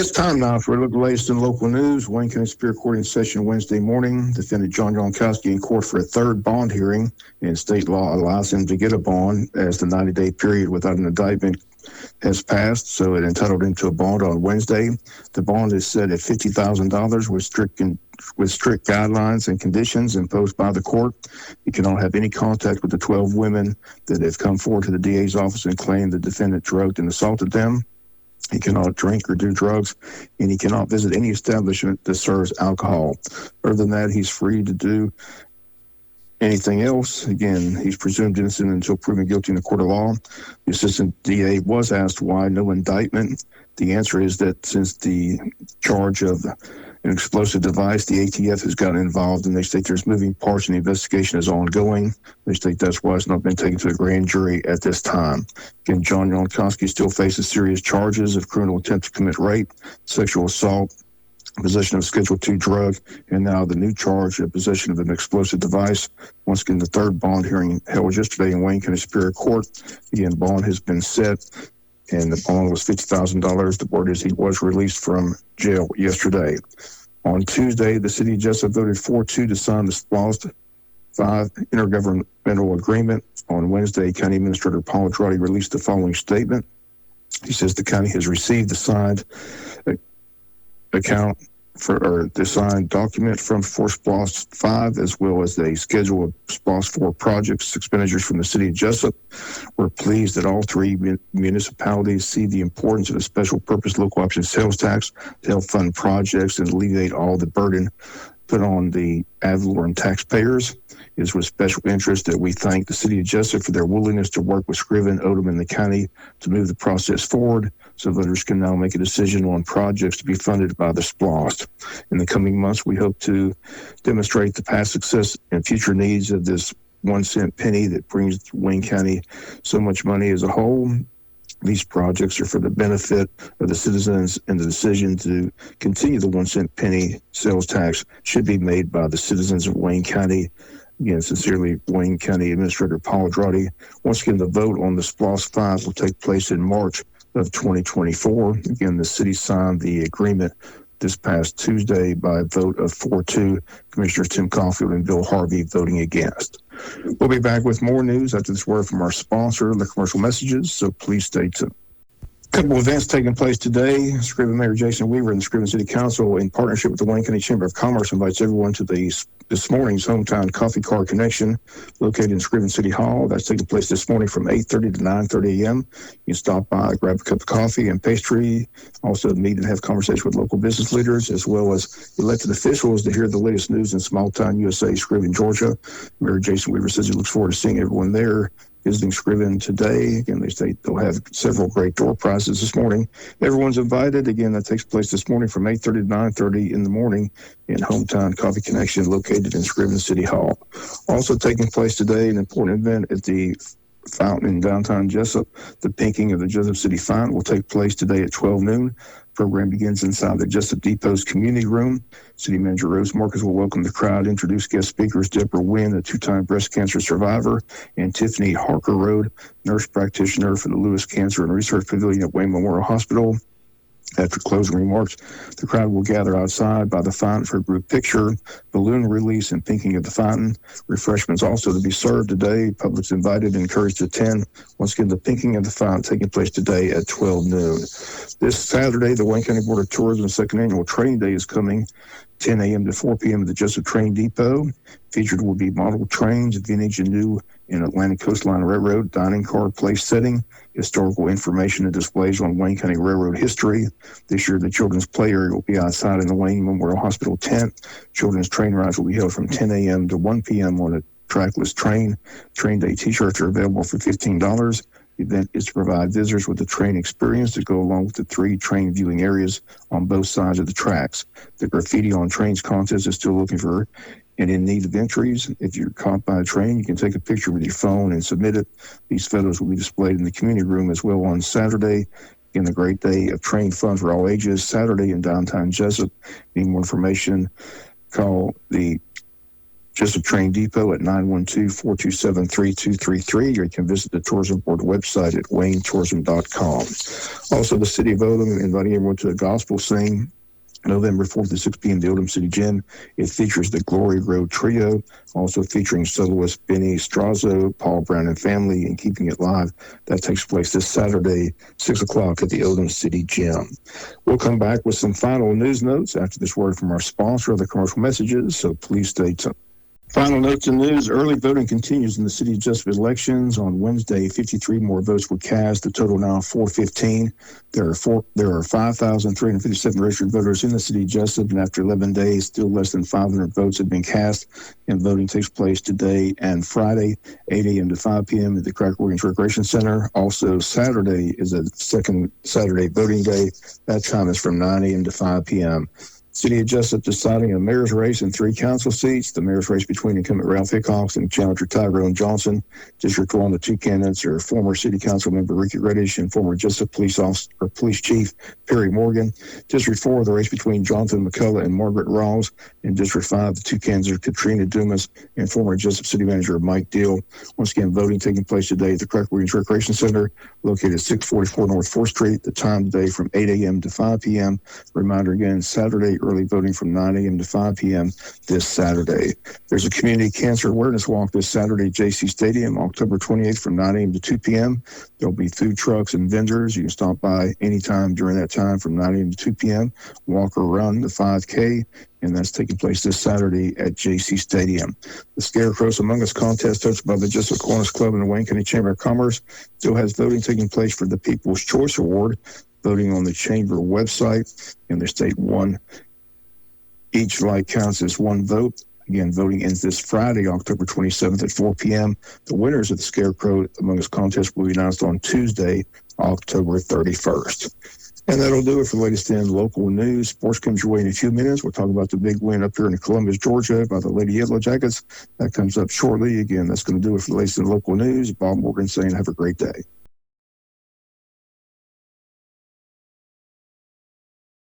It's time now for a look at the latest in local news. Wayne County Superior Court in session Wednesday morning. Defendant John Gronkowski in court for a third bond hearing, and state law allows him to get a bond as the 90-day period without an indictment has passed, so it entitled him to a bond on Wednesday. The bond is set at $50,000 with strict guidelines and conditions imposed by the court. He cannot have any contact with the 12 women that have come forward to the DA's office and claimed the defendant drugged and assaulted them. He cannot drink or do drugs, and he cannot visit any establishment that serves alcohol. Other than that, he's free to do anything else. Again, he's presumed innocent until proven guilty in the court of law. The assistant DA was asked why no indictment. The answer is that since the charge of an explosive device, the ATF has gotten involved, and they state there's moving parts and the investigation is ongoing. They state that's why it's not been taken to a grand jury at this time. Again, John Gronkowski still faces serious charges of criminal attempt to commit rape, sexual assault, possession of Schedule II drug, and now the new charge of possession of an explosive device. Once again, the third bond hearing held yesterday in Wayne County Superior Court. Again, bond has been set, and the bond was $50,000. The word is he was released from jail yesterday. On Tuesday, the city of Jesup voted 4-2 to sign the SPLOST 5 intergovernmental agreement. On Wednesday, County Administrator Paul Andrade released the following statement. He says the county has received the signed the signed document from SPLOST 5, as well as the schedule of SPLOST 4 projects expenditures from the city of Jesup. We're pleased that all three municipalities see the importance of a special purpose local option sales tax to help fund projects and alleviate all the burden put on the ad valorem taxpayers. It is with special interest that we thank the city of Jesup for their willingness to work with Scriven, Odom, and the county to move the process forward so voters can now make a decision on projects to be funded by the SPLOST. In the coming months, we hope to demonstrate the past success and future needs of this 1 cent penny that brings Wayne County so much money as a whole. These projects are for the benefit of the citizens, and the decision to continue the 1 cent penny sales tax should be made by the citizens of Wayne County. Again, sincerely, Wayne County Administrator Paul Andrade. Once again, the vote on the SPLOST 5 will take place in March of 2024. Again, the city signed the agreement this past Tuesday by a vote of 4-2. Commissioners Tim Caulfield and Bill Harvey voting against. We'll be back with more news after this word from our sponsor and the commercial messages, so please stay tuned. A couple of events taking place today. Scriven Mayor Jason Weaver and the Scriven City Council, in partnership with the Wayne County Chamber of Commerce, invites everyone to this morning's Hometown Coffee Car Connection located in Scriven City Hall. That's taking place this morning from 8:30 to 9:30 a.m. You can stop by, grab a cup of coffee and pastry, also meet and have conversation with local business leaders as well as elected officials to hear the latest news in small-town USA, Scriven, Georgia. Mayor Jason Weaver says he looks forward to seeing everyone there visiting Scriven today. Again, they state they'll have several great door prizes this morning. Everyone's invited. Again, that takes place this morning from 8:30 to 9:30 in the morning in Hometown Coffee Connection located in Scriven City Hall. Also taking place today, an important event at the fountain in downtown Jesup. The pinking of the Jesup City Fountain will take place today at 12 noon. Program begins inside the Jesup Depot's community room. City Manager Rose Marcus will welcome the crowd, introduce guest speakers Deborah Wynn, a two-time breast cancer survivor, and Tiffany Harker Road, nurse practitioner for the Lewis Cancer and Research Pavilion at Wayne Memorial Hospital. After closing remarks, the crowd will gather outside by the fountain for a group picture, balloon release, and pinking of the fountain. Refreshments also to be served today. Public's invited and encouraged to attend. Once again, the pinking of the fountain taking place today at 12 noon. This Saturday, the Wayne County Board of Tourism's second annual training day is coming, 10 a.m. to 4 p.m. at the Jesup Train Depot. Featured will be model trains, vintage and new in Atlantic Coastline Railroad, dining car place setting, historical information and displays on Wayne County Railroad history. This year, the children's play area will be outside in the Wayne Memorial Hospital tent. Children's train rides will be held from 10 a.m. to 1 p.m. on a trackless train. Train day t-shirts are available for $15. The event is to provide visitors with the train experience to go along with the 3 train viewing areas on both sides of the tracks. The Graffiti on Trains contest is still looking for and in need of entries. If you're caught by a train, you can take a picture with your phone and submit it. These photos will be displayed in the community room as well on Saturday. Again, a great day of train fun for all ages, Saturday in downtown Jesup. Need more information, call the Jesup Train Depot at 912-427-3233, or you can visit the Tourism Board website at waynetourism.com. Also, the City of Odom inviting everyone to a gospel sing November 4th at 6 p.m. the Odom City Gym. It features the Glory Road Trio, also featuring soloist Benny Strazo, Paul Brown and Family, and Keeping It Live. That takes place this Saturday, 6 o'clock at the Odom City Gym. We'll come back with some final news notes after this word from our sponsor of the commercial messages, so please stay tuned. Final notes and news. Early voting continues in the City of Jesup elections. On Wednesday, 53 more votes were cast. The total now 415. There are 5,357 registered voters in the City of Jesup, and after 11 days, still less than 500 votes have been cast. And voting takes place today and Friday, 8 a.m. to 5 p.m. at the Cracker Williams Recreation Center. Also, Saturday is a second Saturday voting day. That time is from 9 a.m. to 5 p.m. City of Jesup deciding a mayor's race and 3 council seats. The mayor's race between incumbent Ralph Hickox and challenger Tyrone Johnson. District 1, the 2 candidates are former City Council member Ricky Reddish and former Jesup Police Chief Perry Morgan. District 4, the race between Jonathan McCullough and Margaret Rawls. In District 5, the 2 candidates are Katrina Dumas and former Jesup City Manager Mike Deal. Once again, voting taking place today at the Cracker Williams Recreation Center, located at 644 North 4th Street. The time today from 8 a.m. to 5 p.m. Reminder again, Saturday, early voting from 9 a.m. to 5 p.m. this Saturday. There's a community cancer awareness walk this Saturday at JC Stadium, October 28th from 9 a.m. to 2 p.m. There'll be food trucks and vendors. You can stop by anytime during that time from 9 a.m. to 2 p.m. Walk or run the 5K, and that's taking place this Saturday at JC Stadium. The Scarecrows Among Us contest hosted by the Jesup Kiwanis Club and the Wayne County Chamber of Commerce still has voting taking place for the People's Choice Award. Voting on the Chamber website, and the state one. Each light counts as one vote. Again, voting ends this Friday, October 27th at 4 p.m. The winners of the Scarecrow Among Us contest will be announced on Tuesday, October 31st. And that'll do it for the latest in local news. Sports comes your way in a few minutes. We'll talk about the big win up here in Columbus, Georgia by the Lady Yellow Jackets. That comes up shortly. Again, that's going to do it for the latest in local news. Bob Morgan saying have a great day.